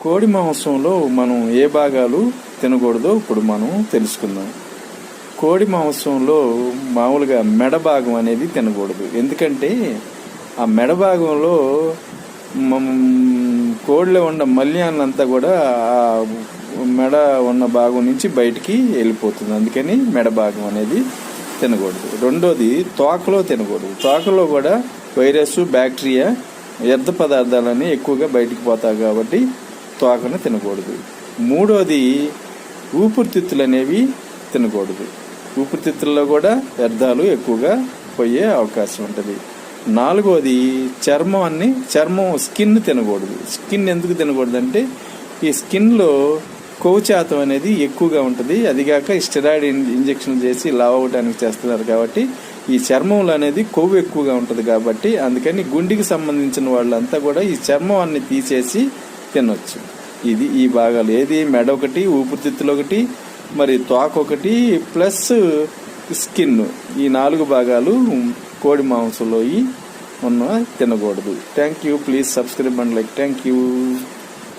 కోడి మాంసంలో మనం ఏ భాగాలు తినకూడదో ఇప్పుడు మనం తెలుసుకుందాం. కోడి మాంసంలో మామూలుగా మెడ భాగం అనేది తినకూడదు. ఎందుకంటే ఆ మెడ భాగంలో కోడిలో ఉన్న మల్యాన్నంతా కూడా ఆ మెడ ఉన్న భాగం నుంచి బయటికి వెళ్ళిపోతుంది. అందుకని మెడ భాగం అనేది తినకూడదు. రెండోది తోకలో తినకూడదు. తోకలో కూడా వైరస్, బ్యాక్టీరియా, వ్యర్థ పదార్థాలని ఎక్కువగా బయటికి పోతాయి కాబట్టి తోకను తినకూడదు. మూడోది ఊపిరితిత్తులు అనేవి తినకూడదు. ఊపిరితిత్తుల్లో కూడా వ్యర్థాలు ఎక్కువగా పోయే అవకాశం ఉంటుంది. నాలుగోది చర్మం స్కిన్ తినకూడదు. స్కిన్ ఎందుకు తినకూడదు అంటే ఈ స్కిన్లో కొవ్వు శాతం అనేది ఎక్కువగా ఉంటుంది. అదిగాక స్టెరాయిడ్ ఇంజెక్షన్ చేసి లావ్ అవ్వడానికి చేస్తున్నారు కాబట్టి ఈ చర్మంలో అనేది కొవ్వు ఎక్కువగా ఉంటుంది. కాబట్టి అందుకని గుండెకి సంబంధించిన వాళ్ళంతా కూడా ఈ చర్మాన్ని తీసేసి తినొచ్చు. ఇది ఈ భాగాలు ఏది మెడ ఒకటి, ఊపిరితిత్తులు ఒకటి, మరి తోక ఒకటి, ప్లస్ స్కిన్, ఈ 4 భాగాలు కోడి మాంసంలో ఉన్న తినకూడదు. Thank you. Please subscribe and like. Thank you.